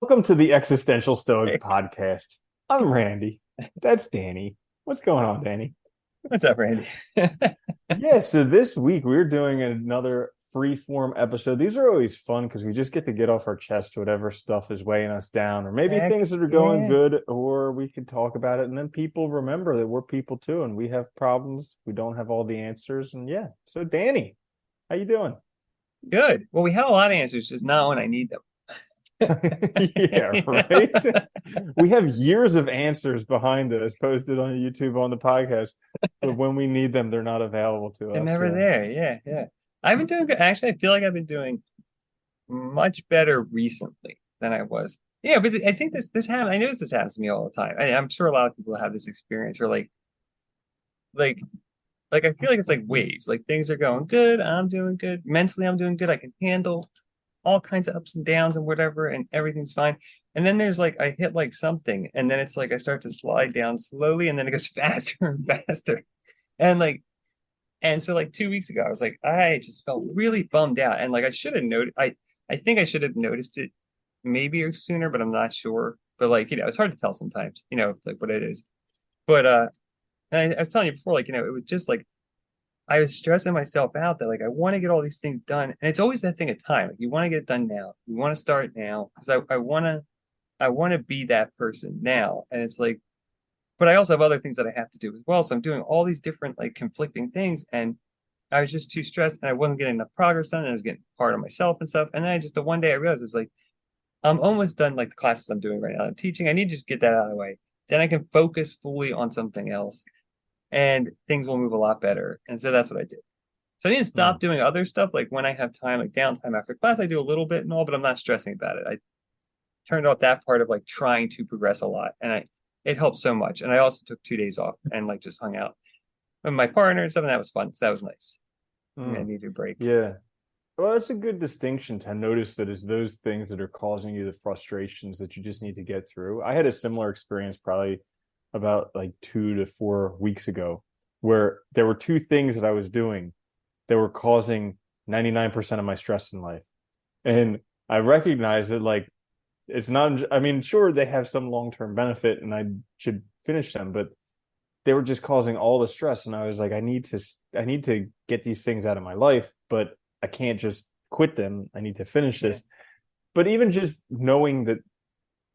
Welcome to the Existential Stoic Hey, podcast. I'm Randy. That's Danny. What's going on, Danny? what's up, Randy? Yeah, so this week we're doing another free form episode. These are always fun because we just get to get off our chest whatever stuff is weighing us down, or maybe Heck things that are going yeah. good, or we can talk about it. And then people remember that we're people too, and we have problems. We don't have all the answers. And yeah, so Danny, how you doing? Good. Well, we have a lot of answers, just not when I need them. Yeah, right. We have years of answers behind us posted on YouTube on the podcast, but when we need them, they're not available to They're us. never Yeah. there. Yeah, yeah. I've been doing good. Actually, I feel like I've been doing much better recently than I was. Yeah, but I think this happens. I notice this happens to me all the time. I'm sure a lot of people have this experience where like like I feel like it's like waves. Like things are going good. I'm doing good. Mentally, I'm doing good. I can handle all kinds of ups and downs and whatever, and everything's fine. And then there's like I hit like something, and then it's like I start to slide down slowly, and then it goes faster and faster. And so like 2 weeks ago, I was like, I just felt really bummed out. And like I should have noted I think I should have noticed it maybe sooner, but I'm not sure. But like, it's hard to tell sometimes, like what it is. But and I was telling you before, like, it was just like I was stressing myself out that like I want to get all these things done, and it's always that thing of time. Like you want to get it done now, you want to start now, because I want to be that person now, and it's like, but I also have other things that I have to do as well. So I'm doing all these different like conflicting things, and I was just too stressed, and I wasn't getting enough progress done, and I was getting hard on myself and stuff. And then the one day I realized it's like I'm almost done like the classes I'm doing right now. I'm teaching. I need to just get that out of the way. Then I can focus fully on something else, and things will move a lot better. And so that's what I did. So I need to Hmm. stop doing other stuff. Like when I have time, like downtime after class, I do a little bit and all, but I'm not stressing about it. I turned off that part of like trying to progress a lot. And it helped so much. And I also took 2 days off and like just hung out with my partner and stuff. And that was fun. So that was nice. I Hmm. needed a break. Yeah. Well, that's a good distinction to notice that it's those things that are causing you the frustrations that you just need to get through. I had a similar experience probably about like 2 to 4 weeks ago, where there were two things that I was doing that were causing 99% of my stress in life. And I recognize that like it's not, I mean, sure, they have some long-term benefit and I should finish them, but they were just causing all the stress. And I was like, I need to get these things out of my life, but I can't just quit them. I need to finish Yeah. this. But even just knowing that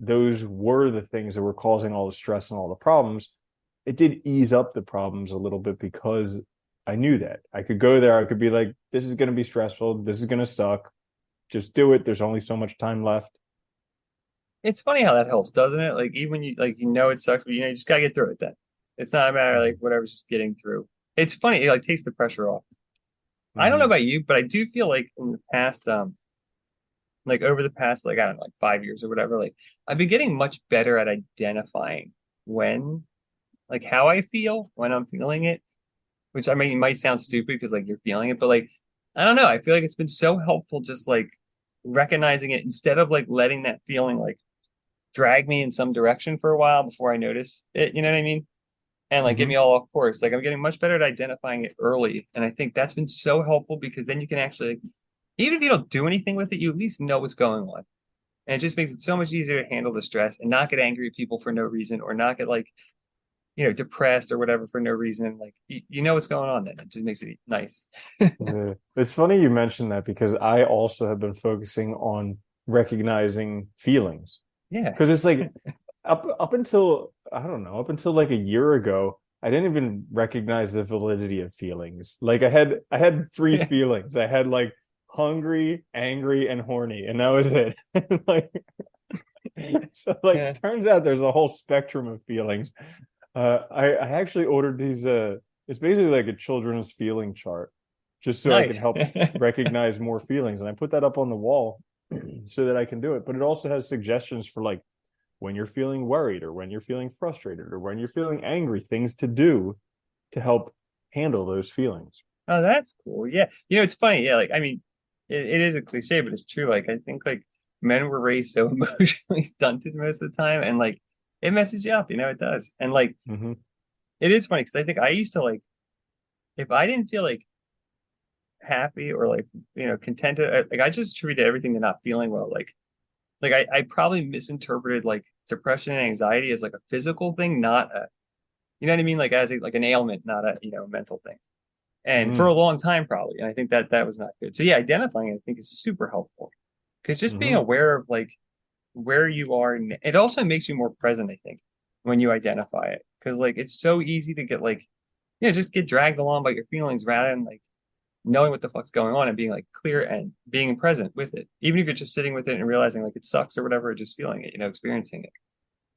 those were the things that were causing all the stress and all the problems, it did ease up the problems a little bit because I knew that I could go there. I could be like, this is going to be stressful. This is going to suck. Just do it. There's only so much time left. It's funny how that helps, doesn't it? Like even when it sucks, but you just gotta get through it then. It's not a matter like Mm-hmm. whatever's just getting through. It's funny, it like takes the pressure off. I don't know Mm-hmm. about you, but I do feel like in the past, like over the past like I don't know, like 5 years or whatever, like I've been getting much better at identifying when like how I feel when I'm feeling it, which I mean it might sound stupid because like you're feeling it, but like I don't know, I feel like it's been so helpful just like recognizing it instead of like letting that feeling like drag me in some direction for a while before I notice it, you know what I mean? And like get Mm-hmm. me all off course. Like I'm getting much better at identifying it early. And I think that's been so helpful because then you can actually, even if you don't do anything with it, you at least know what's going on. And it just makes it so much easier to handle the stress and not get angry at people for no reason or not get like, depressed or whatever for no reason. Like you know what's going on then. It just makes it nice. Yeah. It's funny you mentioned that because I also have been focusing on recognizing feelings. Yeah. Because it's like up until I don't know, up until like a year ago, I didn't even recognize the validity of feelings. Like I had three Yeah. feelings. I had like hungry, angry, and horny, and that was it. Like so like Yeah. turns out there's a whole spectrum of feelings. I actually ordered these it's basically like a children's feeling chart just so I can Nice. help recognize more feelings. And I put that up on the wall so that I can do it. But it also has suggestions for like when you're feeling worried or when you're feeling frustrated or when you're feeling angry, things to do to help handle those feelings. Oh, that's cool. Yeah. It's funny. Yeah. Like, I mean, it is a cliche, but it's true. Like, I think like men were raised so emotionally stunted most of the time. And like, it messes you up, it does. And like, Mm-hmm. it is funny because I think I used to like, if I didn't feel like happy or like, contented, like I just attributed everything to not feeling well. Like, like I probably misinterpreted like depression and anxiety as like a physical thing, not a, you know what I mean? Like as a, like an ailment, not a, mental thing. And for a Mm, long time, probably. And I think that that was not good. So yeah, identifying it, I think is super helpful because just being hmm aware of like where you are, it also makes you more present, I think, when you identify it. Because like it's so easy to get like, just get dragged along by your feelings rather than like knowing what the fuck's going on and being like clear and being present with it. Even if you're just sitting with it and realizing like it sucks or whatever, just feeling it, experiencing it.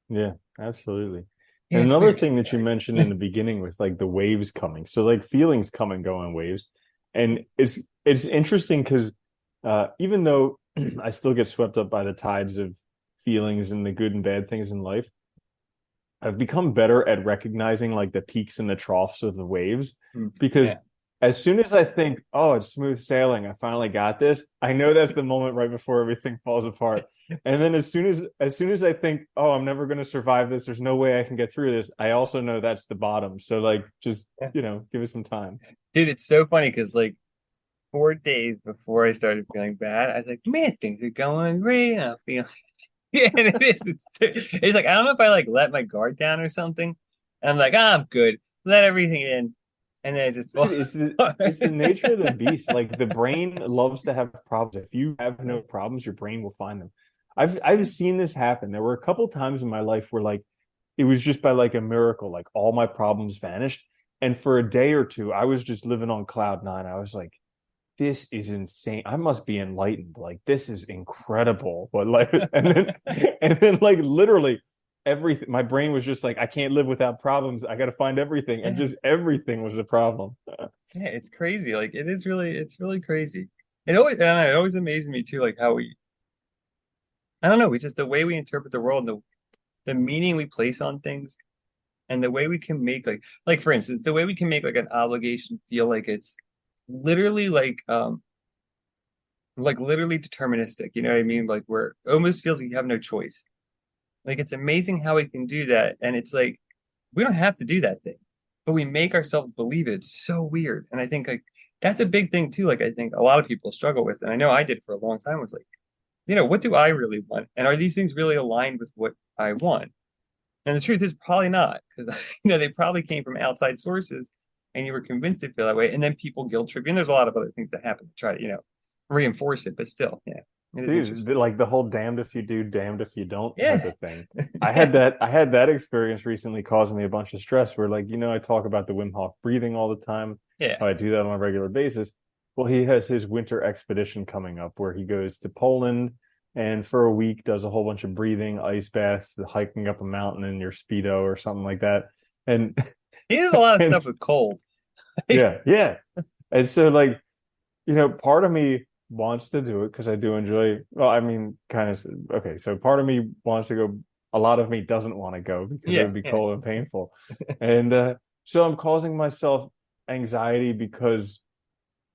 Yeah, absolutely. Yeah, And it's another weird. thing that you mentioned in the beginning with like the waves coming. So like feelings come and go in waves. And it's interesting because even though I still get swept up by the tides of feelings and the good and bad things in life, I've become better at recognizing like the peaks and the troughs of the waves because Yeah. as soon as I think, oh, it's smooth sailing, I finally got this, I know that's the moment right before everything falls apart. And then as soon as I think, oh, I'm never going to survive this, there's no way I can get through this, I also know that's the bottom. So like just, Yeah. give it some time. Dude, it's so funny because like 4 days before I started feeling bad, I was like, man, things are going great. I'm feeling yeah, and it is. It's like I don't know if I like let my guard down or something. And I'm like, I'm good. Let everything in. And then it just Dude, it's the nature of the beast. Like the brain loves to have problems. If you have no problems, your brain will find them. I've seen this happen. There were a couple times in my life where like it was just by like a miracle, like all my problems vanished. And for a day or two, I was just living on cloud nine. I was like, this is insane. I must be enlightened. Like this is incredible. But like and then like literally everything my brain was just like, I can't live without problems. I gotta find everything. And yeah, just everything was a problem. yeah, it's crazy. Like it's really crazy. It always amazes me too, like how I don't know, we just the way we interpret the world, and the meaning we place on things, and the way we can make like for instance, the way we can make like an obligation feel like it's literally like literally deterministic. You know what I mean? Like where it almost feels like you have no choice. Like it's amazing how we can do that. And it's like we don't have to do that thing, but we make ourselves believe it. It's so weird. And I think like that's a big thing too. Like I think a lot of people struggle with, and I know I did for a long time, was like, what do I really want? And are these things really aligned with what I want? And the truth is probably not, because they probably came from outside sources and you were convinced to feel that way. And then people guilt trip you. And there's a lot of other things that happen to try to, reinforce it, but still, yeah, it is Dude, interesting. like the whole damned if you do, damned if you don't type Yeah. of thing. I had that experience recently causing me a bunch of stress where like, I talk about the Wim Hof breathing all the time. Yeah. How I do that on a regular basis. Well, he has his winter expedition coming up where he goes to Poland and for a week does a whole bunch of breathing, ice baths, hiking up a mountain in your Speedo or something like that. And He does a lot of and stuff with cold. Like, yeah, yeah. And so like part of me wants to do it because I do enjoy, well, I mean, kind of, okay, so part of me wants to go, a lot of me doesn't want to go because it yeah, would be yeah. cold and painful. And so I'm causing myself anxiety because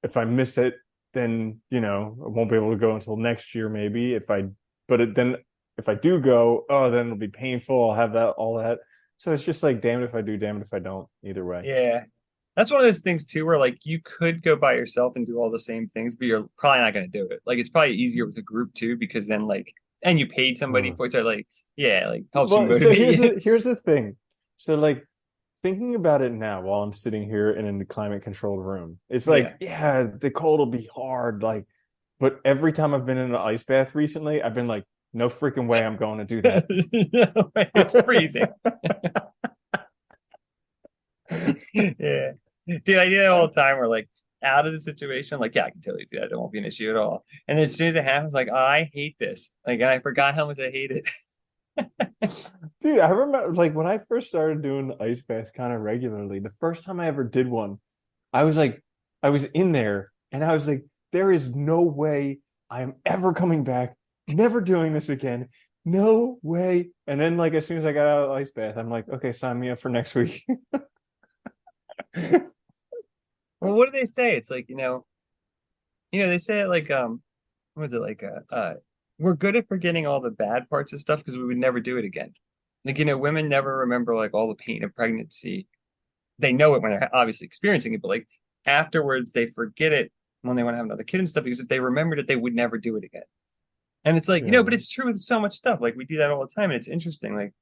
if I miss it, then, I won't be able to go until next year, maybe. Then if I do go, oh, then it'll be painful. I'll have that, all that. So it's just like, damned if I do, damned if I don't, either way. Yeah. That's one of those things too, where like you could go by yourself and do all the same things, but you're probably not going to do it. Like it's probably easier with a group too, because then like, and you paid somebody Uh, for it, so like, yeah, like helps you well, so motivate here's you. the thing. So like thinking about it now while I'm sitting here in a climate controlled room, it's like, Yeah. yeah, the cold will be hard. Like, but every time I've been in an ice bath recently, I've been like, no freaking way I'm going to do that. No, it's freezing. Yeah. Dude, I do that all the time where like out of the situation, like, yeah, I can totally do that. It won't be an issue at all. And then as soon as it happens, like, oh, I hate this. Like, I forgot how much I hate it. Dude, I remember like when I first started doing ice baths kind of regularly, the first time I ever did one, I was like, I was in there and I was like, there is no way I am ever coming back, never doing this again. No way. And then like as soon as I got out of the ice bath, I'm like, okay, sign me up for next week. Well, what do they say? It's like, they say it like, what was it like, we're good at forgetting all the bad parts of stuff because we would never do it again. Like, women never remember like all the pain of pregnancy. They know it when they're obviously experiencing it, but like afterwards they forget it when they want to have another kid and stuff because if they remembered it, they would never do it again. And it's like, Yeah. but it's true with so much stuff. Like we do that all the time, and it's interesting. Like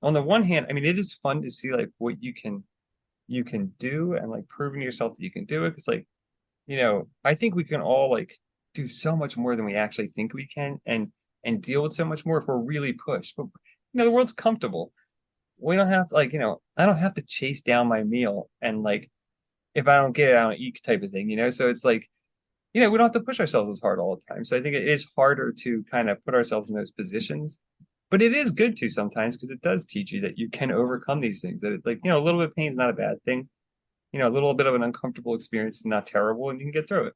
on the one hand, I mean, it is fun to see like what you can do and like proving to yourself that you can do it. Because like, I think we can all like do so much more than we actually think we can and deal with so much more if we're really pushed. But the world's comfortable. We don't have to like, I don't have to chase down my meal and like if I don't get it, I don't eat type of thing. So it's like, we don't have to push ourselves as hard all the time. So I think it is harder to kind of put ourselves in those positions. But it is good to sometimes because it does teach you that you can overcome these things. That like, a little bit of pain is not a bad thing. A little bit of an uncomfortable experience is not terrible and you can get through it.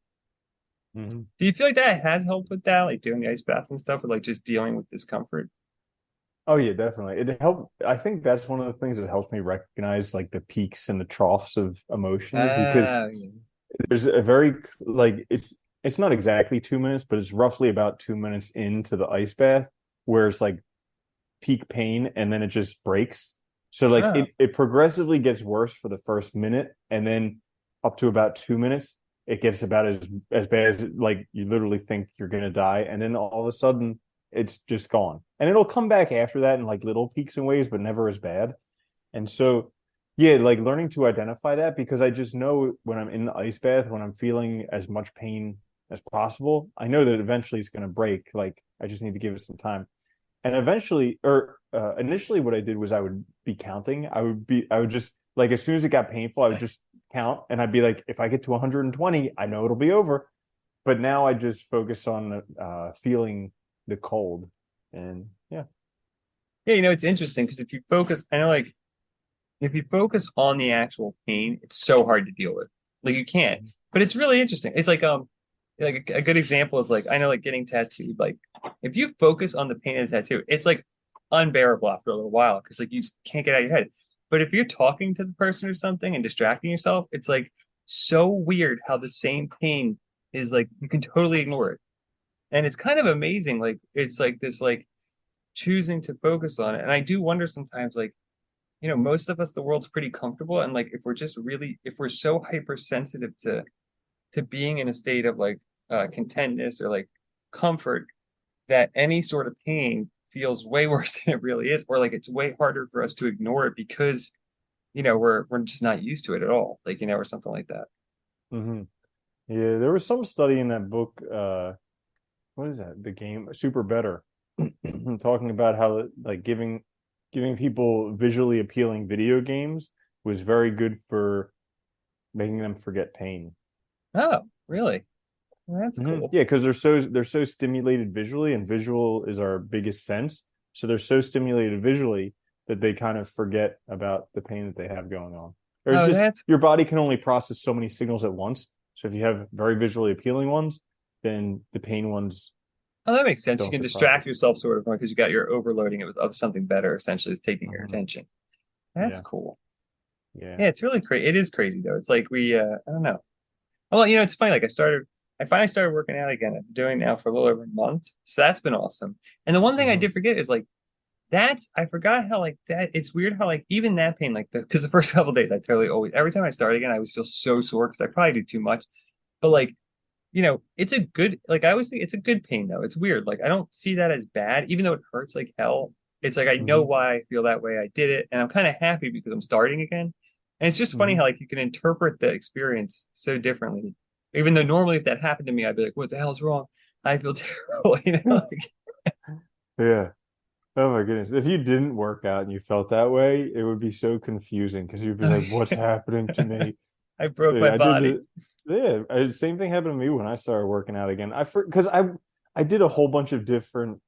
Hmm. Do you feel like that has helped with that, like doing the ice baths and stuff, or like just dealing with discomfort? Oh yeah, definitely. It helped. I think that's one of the things that helps me recognize like the peaks and the troughs of emotions because Yeah. there's a very like it's not exactly 2 minutes, but it's roughly about 2 minutes into the ice bath where it's like peak pain and then it just breaks. So like Oh, it progressively gets worse for the first minute and then up to about 2 minutes, it gets about as bad as like you literally think you're gonna die, and then all of a sudden it's just gone. And it'll come back after that in like little peaks and waves, but never as bad. And so, yeah, like learning to identify that because I just know when I'm in the ice bath, when I'm feeling as much pain as possible, I know that eventually it's going to break. Like I just need to give it some time. And eventually, or initially, what I did was I would be counting. I would just like as soon as it got painful, I would just count, and I'd be like, if I get to 120, I know it'll be over. But now I just focus on feeling the cold, and yeah. yeah. It's interesting because if you focus, I know like if you focus on the actual pain, it's so hard to deal with. Like you can't. But it's really interesting. It's like a good example is like I know like getting tattooed. Like if you focus on the pain of the tattoo, it's like unbearable after a little while because like you just can't get out of your head. But if you're talking to the person or something and distracting yourself, it's like so weird how the same pain is like you can totally ignore it. And it's kind of amazing. Like it's like this like choosing to focus on it. And I do wonder sometimes like most of us, the world's pretty comfortable. And like, if we're so hypersensitive to being in a state of like contentness or like comfort, that any sort of pain feels way worse than it really is, or like it's way harder for us to ignore it because we're just not used to it at all, like or something like that. Hmm. Yeah, there was some study in that book. What is that? The game Super Better, talking about how like giving people visually appealing video games was very good for making them forget pain. Oh, really? Well, that's cool. Yeah, because they're so stimulated visually, and visual is our biggest sense. So they're so stimulated visually that they kind of forget about the pain that they have going on. There's Oh, just that's your body can only process so many signals at once. So if you have very visually appealing ones, then the pain ones oh, that makes sense. You don't can get distract processed. yourself sort of because you got your overloading it with other something better, essentially, is taking your Hmm. attention. That's Yeah, cool. yeah. Yeah, it's really crazy. It is crazy though. It's like I don't know. Well, it's funny. Like I finally started working out again. I've been doing it now for a little over a month. So that's been awesome. And the one thing I Hmm. did forget is like I forgot how like that. It's weird how like even that pain, like because the first couple of days I totally always every time I start again, I always feel so sore because I probably do too much. But like it's a good like I always think it's a good pain though. It's weird. Like I don't see that as bad, even though it hurts like hell. It's like I know Hmm. why I feel that way. I did it, and I'm kind of happy because I'm starting again. And it's just funny Hmm. how like you can interpret the experience so differently. Even though normally if that happened to me, I'd be like, "What the hell's wrong?" I feel terrible, Like, Yeah. Oh my goodness. If you didn't work out and you felt that way, it would be so confusing because you'd be oh, like, what's happening to me? I broke my Yeah, I did body. the yeah, same thing happened to me when I started working out again. Because I did a whole bunch of different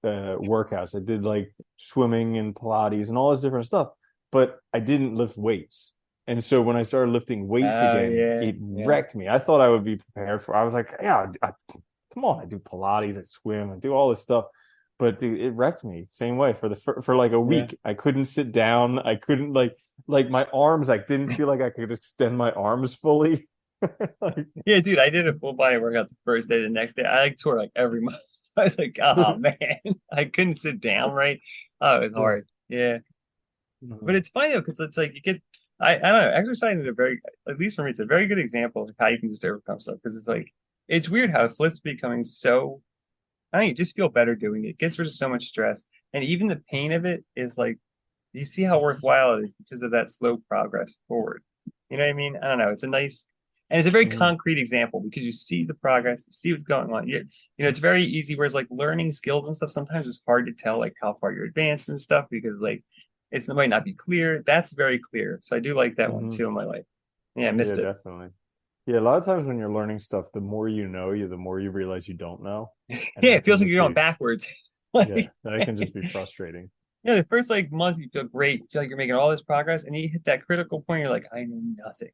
workouts. I did like swimming and Pilates and all this different stuff, but I didn't lift weights. And so when I started lifting weights Oh again, yeah, it yeah, wrecked me. I thought I would be prepared for. I was like, yeah, come on, I do Pilates, I swim, I do all this stuff. But dude, it wrecked me same way for like a yeah. week. I couldn't sit down. I couldn't like my arms. I didn't feel like I could extend my arms fully. Like, Yeah, dude, I did a full body workout the first day. The next day, I like tore like every month. I was like, oh man, I couldn't sit down right. Oh, it was yeah. hard. Yeah, but Mhm. it's funny though because it's like you get. I don't know. Exercising is a very, at least for me, it's a very good example of how you can just overcome stuff. Because it's like it's weird how it flips becoming so. I don't know, you just feel better doing it. It gets rid of so much stress. And even the pain of it is like you see how worthwhile it is because of that slow progress forward. You know what I mean? I don't know. It's a nice and it's a very Hmm. concrete example because you see the progress, you see what's going on. It's very easy. Whereas like learning skills and stuff, sometimes it's hard to tell like how far you're advanced and stuff because like it might not be clear. That's very clear. So I do like that one Hmm. too in my life. Yeah, I Yeah, missed it. definitely. Yeah, a lot of times when you're learning stuff, the more you know, the more you realize you don't know, and Yeah, that it can feels like just you're going be, backwards. yeah, Like, that can just be frustrating. yeah, the first like month you feel great, you feel like you're making all this progress, and you hit that critical point, you're like, I know nothing.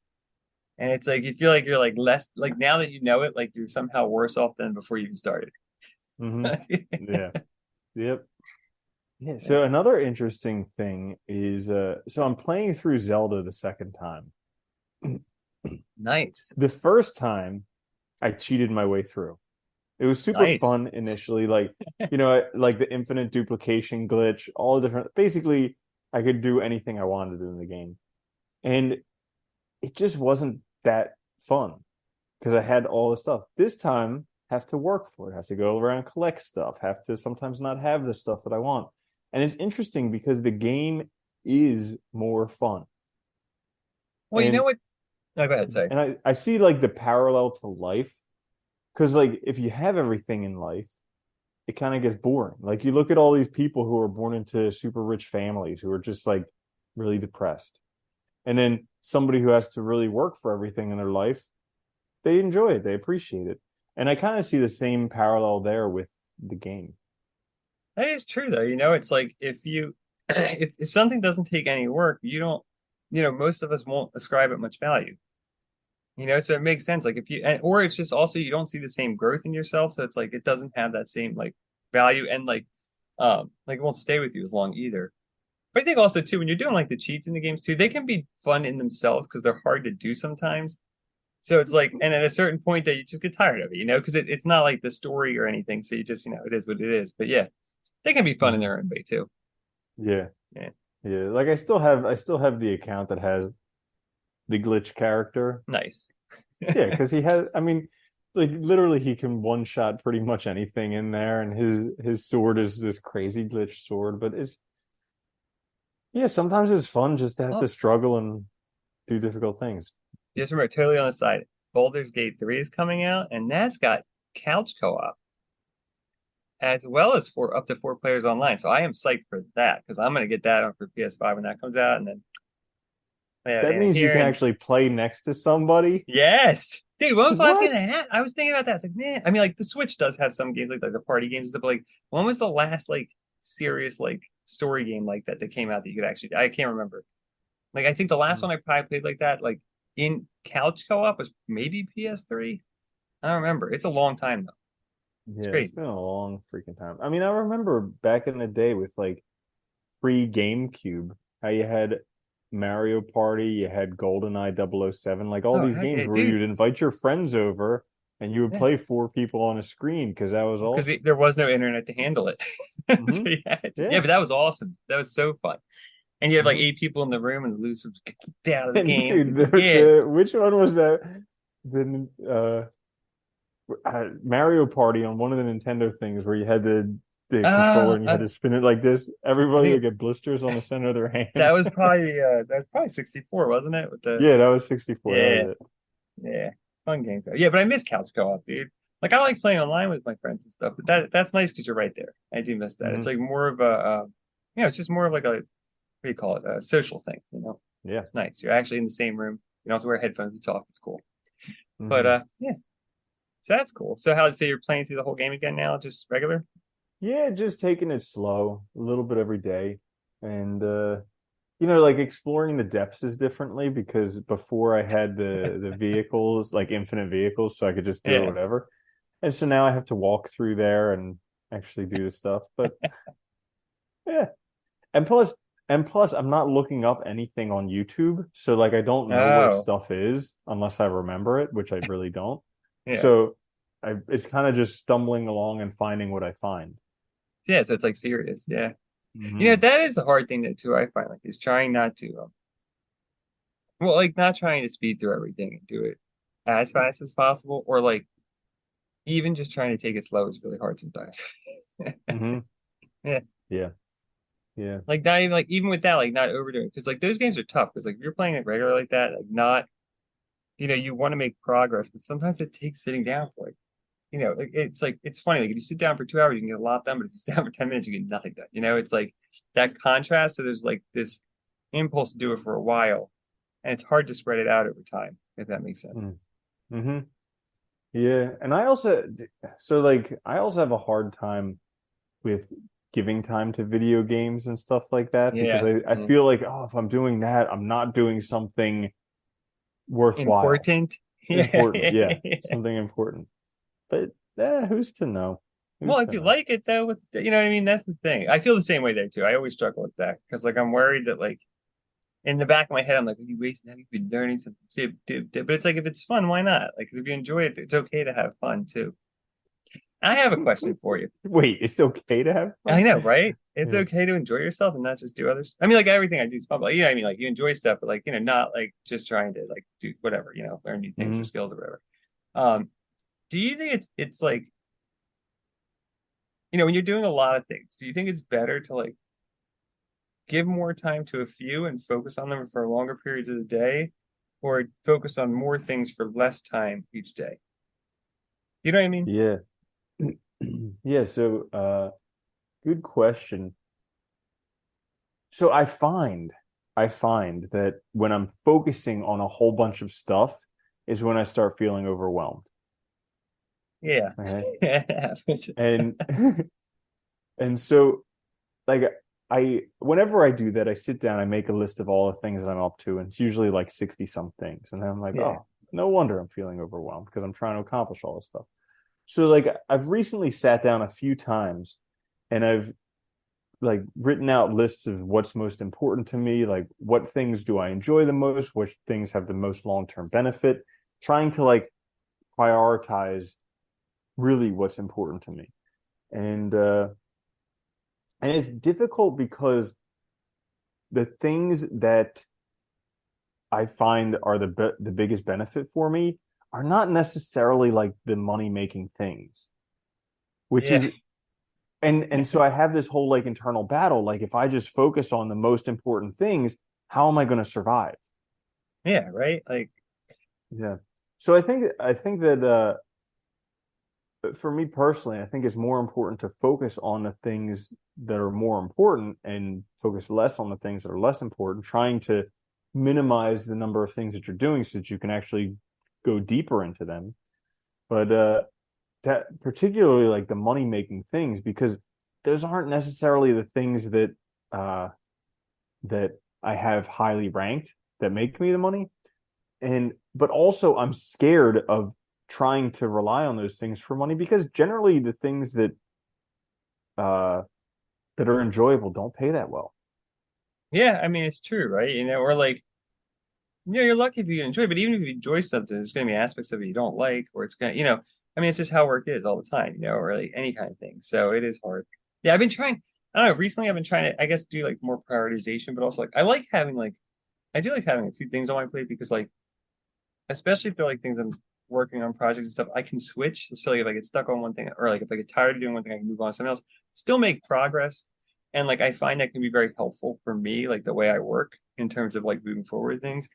And it's like you feel like you're like less like now that you know it, like you're somehow worse off than before you even started. Hmm. Yeah. Yep. Yeah. Yeah. So another interesting thing is, so I'm playing through Zelda the second time. Nice. The first time I cheated my way through. It was super Nice. fun initially, like, like the infinite duplication glitch, all the different, basically I could do anything I wanted in the game. And it just wasn't that fun because I had all the stuff. This time, have to work for it, have to go around collect stuff, have to sometimes not have the stuff that I want. And it's interesting because the game is more fun. Well, you know And what? No, go ahead, sorry. I see like the parallel to life because like if you have everything in life, it kind of gets boring. Like you look at all these people who are born into super rich families who are just like really depressed. And then somebody who has to really work for everything in their life, they enjoy it, they appreciate it. And I kind of see the same parallel there with the game. That is true though. It's like if you if something doesn't take any work, you don't, most of us won't ascribe it much value. So it makes sense. Like if you and or it's just also you don't see the same growth in yourself, so it's like it doesn't have that same like value and like it won't stay with you as long either. But I think also too when you're doing like the cheats in the games too, they can be fun in themselves because they're hard to do sometimes. So it's like, and at a certain point that you just get tired of it, because it's not like the story or anything. So you just, it is what it is. But yeah, they can be fun in Mhm. their own way too. Yeah, Yeah, yeah. Like I still have the account that has the glitch character. nice. Yeah, because he has. I mean, like literally, he can one shot pretty much anything in there, and his sword is this crazy glitch sword. But it's yeah, sometimes it's fun just to have to Oh, struggle and do difficult things. just remember, totally on the side. Baldur's Gate 3 is coming out, and that's got couch co-op as well as for up to 4 players online. So I am psyched for that because I'm gonna get that on for PS5 when that comes out, and then That and means you here can and actually play next to somebody. yes. Dude, when was the last game that What? had? I was thinking about that. It's like, man, I mean, like the Switch does have some games like the party games and stuff, but like when was the last like serious like story game like that that came out that you could actually I can't remember. Like I think the last one I probably played like that, like in couch co-op was maybe PS3. I don't remember. It's a long time though. It's Yeah, it's crazy. been a long freaking time. I mean, I remember back in the day with like pre GameCube, how you had Mario Party, you had GoldenEye 007, like all Oh, these heck games yeah, where dude. you'd invite your friends over and you would Yeah. play four people on a screen because that was Well, because awesome. there was no internet to handle it. Hmm. So you had to, yeah, Yeah. but that was awesome. That was so fun. And you have like Hmm. 8 people in the room and the loser would get kicked out of the And game. dude, Yeah. the which one was that? The Mario Party on one of the Nintendo things where you had the controller and you had Uh, to spin it like this. I Everybody would think get blisters on the center of their that hand. was probably 64, wasn't it? With the Yeah, that was 64. That yeah, was it. yeah, fun games though. Yeah, but I miss couch co-op, dude. Like I like playing online with my friends and stuff, but that's nice because you're right there. I do miss that. It's Hmm. like more of it's just more of like a what do you call it? A social thing, Yeah. It's nice. You're actually in the same room. You don't have to wear headphones to talk. It's cool. But Hmm. yeah, so that's cool. So how so you're playing through the whole game again now, just regular? Yeah, just taking it slow, a little bit every day. And like exploring the depths is differently because before I had the vehicles, like infinite vehicles, so I could just do it Yeah. whatever. And so now I have to walk through there and actually do the stuff. But yeah. And plus I'm not looking up anything on YouTube. So like I don't know where Oh, stuff is unless I remember it, which I really don't. yeah. So it's kind of just stumbling along and finding what I find. Yeah, so it's like serious. Yeah. Hmm. That is a hard thing that too I find like is trying not to well like not trying to speed through everything and do it as fast as possible or like even just trying to take it slow is really hard sometimes. Hmm. Yeah. Yeah. Yeah. Like not even like even with that, like not overdoing because like those games are tough because like if you're playing it regular like that, like not you want to make progress, but sometimes it takes sitting down for like it's funny. Like if you sit down for 2 hours, you can get a lot done, but if you sit down for 10 minutes, you get nothing done. It's like that contrast. So there's like this impulse to do it for a while, and it's hard to spread it out over time, if that makes sense. Mm-hmm. Yeah. And I also have a hard time with giving time to video games and stuff like that because Yeah. I Yeah. feel like, oh, if I'm doing that, I'm not doing something worthwhile, Important. Yeah. important. Yeah, something important. But who's to know? Well, Who's if to you know? like it though, what I mean? That's the thing. I feel the same way there too. I always struggle with that because like I'm worried that like in the back of my head, I'm like, are you wasting? Have you been learning something? But it's like if it's fun, why not? Like, 'cause if you enjoy it, it's okay to have fun too. I have a question for you. Wait, it's okay to have I fun? know, right? It's Yeah. okay to enjoy yourself and not just do others. I mean, like everything I do is fun, but I mean, like you enjoy stuff, but like not like just trying to like do whatever, learn new things or Hmm. skills or whatever. Um, do you think it's like when you're doing a lot of things, do you think it's better to like give more time to a few and focus on them for longer periods of the day, or focus on more things for less time each day? You know what I mean? Yeah. Yeah, so good question. So I find that when I'm focusing on a whole bunch of stuff is when I start feeling overwhelmed. Yeah. Okay. It happens. And and so like whenever I do that, I sit down, I make a list of all the things I'm up to, and it's usually like 60 some things. And then I'm like, Yeah. oh, no wonder I'm feeling overwhelmed because I'm trying to accomplish all this stuff. So like I've recently sat down a few times and I've like written out lists of what's most important to me, like what things do I enjoy the most, which things have the most long-term benefit, trying to like prioritize really what's important to me. And it's difficult because the things that I find are the biggest benefit for me are not necessarily like the money-making things, which Yeah. is and so I have this whole like internal battle. Like if I just focus on the most important things, how am I going to survive? Yeah, right? Like, Yeah. So I think that for me personally, I think it's more important to focus on the things that are more important and focus less on the things that are less important, trying to minimize the number of things that you're doing so that you can actually go deeper into them. But that particularly like the money making things, because those aren't necessarily the things uh that I have highly ranked that make me the money. And but also I'm scared of trying to rely on those things for money because generally the things uh that are enjoyable don't pay that well. yeah, I mean, it's true, right? Or like, you're lucky if you enjoy, but even if you enjoy something, there's going to be aspects of it you don't like, or it's going I mean, it's just how work is all the time, or like any kind of thing. So it is hard. Yeah, I've been trying, I don't know, recently I've been trying to, I guess, do like more prioritization, but also like, I do like having a few things on my plate because like, especially if they're like things I'm working on projects and stuff, I can switch. So like if I get stuck on one thing or like if I get tired of doing one thing, I can move on to something else, still make progress. And like I find that can be very helpful for me, like the way I work in terms of like moving forward with things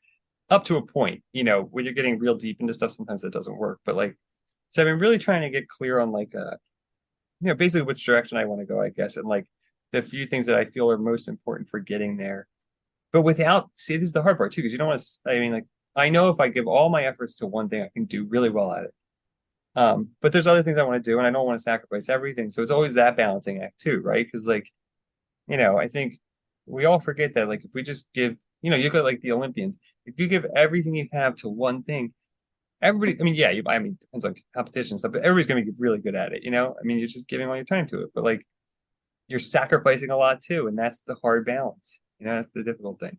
up to a point, when you're getting real deep into stuff, sometimes that doesn't work. But like, so I've been really trying to get clear on like, basically which direction I want to go, I guess, and like the few things that I feel are most important for getting there. But without, see, this is the hard part too, because you don't want to, I mean, like, I know if I give all my efforts to one thing, I can do really well at it. But there's other things I want to do, and I don't want to sacrifice everything. So it's always that balancing act too, right? Because like, I think we all forget that like if we just give, you look at like the Olympians, if you give everything you have to one thing, everybody, I mean, yeah, I mean, depends on competition and stuff, but everybody's going to be really good at it. I mean, you're just giving all your time to it, but like you're sacrificing a lot too, and that's the hard balance. That's the difficult thing.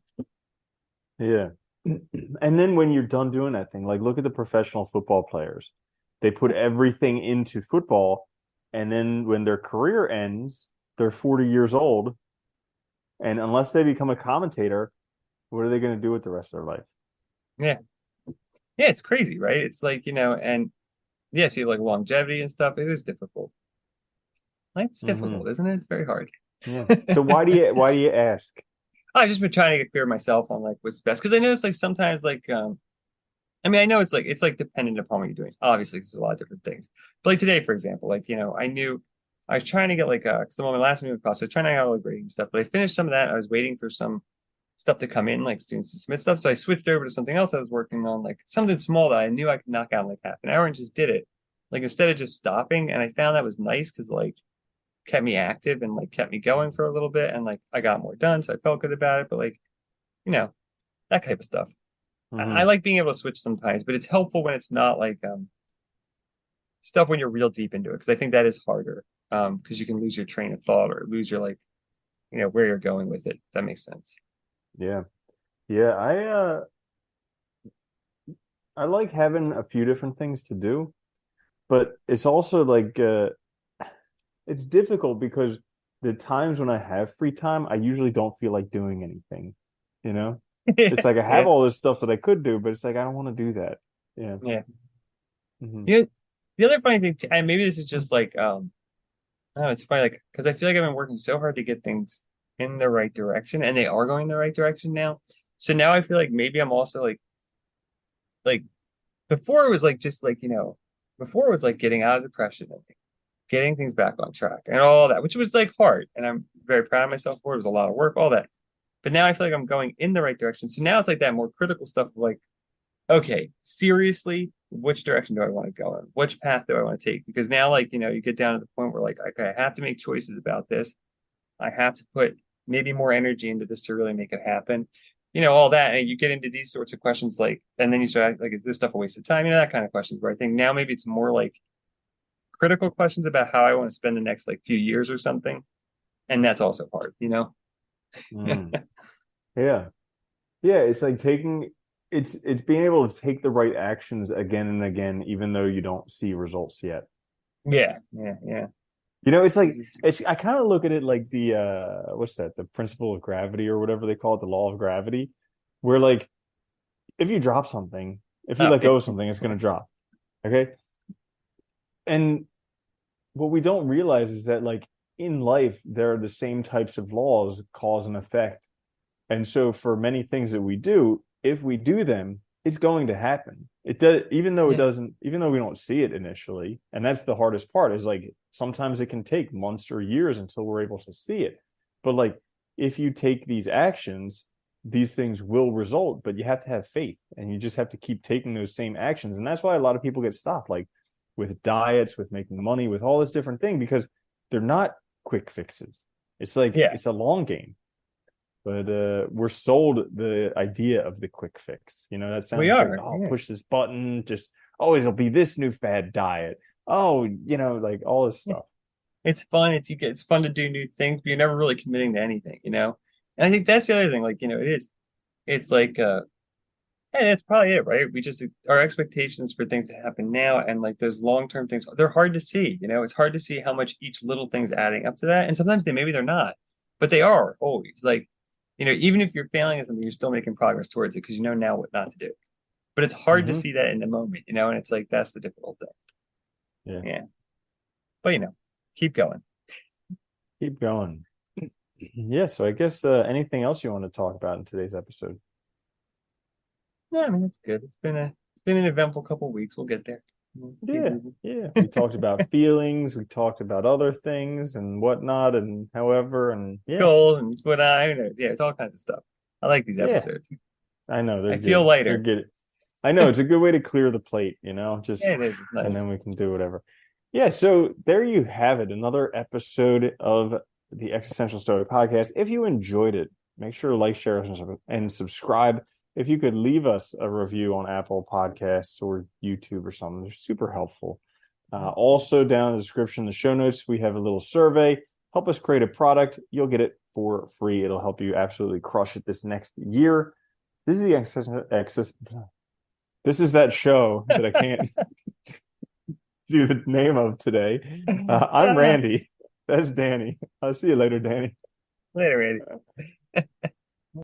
Yeah. And then when you're done doing that thing, like look at the professional football players. They put everything into football, and then when their career ends, they're 40 years old, and unless they become a commentator, what are they going to do with the rest of their life? Yeah. Yeah, it's crazy, right? It's like, and yeah, so you have like longevity and stuff. It is difficult. Life's Hmm. difficult, isn't it? It's very hard. Yeah. So why do you ask? I've just been trying to get clear myself on like what's best because I notice like sometimes like I mean I know it's like dependent upon what you're doing. Obviously, it's a lot of different things. But like today, for example, like I knew I was trying to get like because I'm on my last meeting with class, so I was trying to get all the grading stuff. But I finished some of that. I was waiting for some stuff to come in, like students to submit stuff. So I switched over to something else I was working on, like something small that I knew I could knock out in like half an hour and just did it. Like instead of just stopping. And I found that was nice because like kept me active and like kept me going for a little bit and like I got more done. So I felt good about it. But like, you know, that type of stuff. I Hmm. like being able to switch sometimes, but it's helpful when it's not like stuff when you're real deep into it because I think that is harder because you can lose your train of thought or lose your like where you're going with it. If that makes sense. Yeah. Yeah. I like having a few different things to do, but it's also like it's difficult because the times when I have free time, I usually don't feel like doing anything, you know? It's like I have Yeah, all this stuff that I could do, but it's like I don't want to do that. Yeah. yeah. Hmm. You know, the other funny thing, and maybe this is just like I don't know, it's funny like because I feel like I've been working so hard to get things in the right direction, and they are going in the right direction now. So now I feel like maybe I'm also like before it was like just like before it was like getting out of depression and getting things back on track and all that, which was like hard. And I'm very proud of myself for it. It was a lot of work, all that. But now I feel like I'm going in the right direction. So now it's like that more critical stuff of like, okay, seriously, which direction do I want to go in? Which path do I want to take? Because now, like, you get down to the point where like, okay, I have to make choices about this. I have to put maybe more energy into this to really make it happen. All that. And you get into these sorts of questions like, and then you start like, is this stuff a waste of time? That kind of questions where I think now maybe it's more like critical questions about how I want to spend the next like few years or something. And that's also hard. Mm. Yeah. Yeah. It's like it's being able to take the right actions again and again, even though you don't see results yet. Yeah, yeah, yeah. It's like I kind of look at it like the what's that? The principle of gravity or whatever they call it, the law of gravity, where like if you drop something, if you Oh, let go of something, it's going to drop. Okay. And what we don't realize is that like in life, there are the same types of laws, cause and effect. And so for many things that we do, if we do them, it's going to happen. It does, even though it yeah, doesn't, even though we don't see it initially. And that's the hardest part is like sometimes it can take months or years until we're able to see it. But like if you take these actions, these things will result, but you have to have faith and you just have to keep taking those same actions. And that's why a lot of people get stopped, like with diets, with making money, with all this different thing, because they're not quick fixes. It's like yeah. it's a long game, but we're sold the idea of the quick fix. That We sounds great. are. Oh, Yeah. push this button, just it'll be this new fad diet. Oh, like all this Yeah. stuff. It's fun. It's fun to do new things, but you're never really committing to anything. And I think that's the other thing. Like, it is. It's like, hey, that's probably it, right? We just our expectations for things to happen now and like those long-term things, they're hard to see. It's hard to see how much each little thing's adding up to that. And sometimes maybe they're not, but they are always like, even if you're failing at something, you're still making progress towards it because you know now what not to do. But it's hard to Hmm. see that in the moment, and it's like that's the difficult thing. Yeah, Yeah. But keep going. keep going. Yeah, so I guess anything else you want to talk about in today's episode? Yeah, I mean it's good. It's been an eventful couple of weeks. We'll get there. Keep Yeah, moving. yeah. We talked about feelings, we talked about other things and whatnot, and however, and yeah, Goal and what I who knows. Yeah, it's all kinds of stuff. I like these yeah. episodes. I know they're I feel good. They're lighter. good. I know it's a good way to clear the plate, just Yeah, it is. It's and nice. then we can do whatever. Yeah, so there you have it, another episode of the Existential Stoic podcast. If you enjoyed it, make sure to like, share, and subscribe. If you could leave us a review on Apple Podcasts or YouTube or something, they're super helpful. Also, down in the description, the show notes, we have a little survey. Help us create a product. You'll get it for free. It'll help you absolutely crush it this next year. This is the access. This is that show that I can't do the name of today. I'm Ah, Randy. That's Danny. I'll see you later, Danny. later, Randy.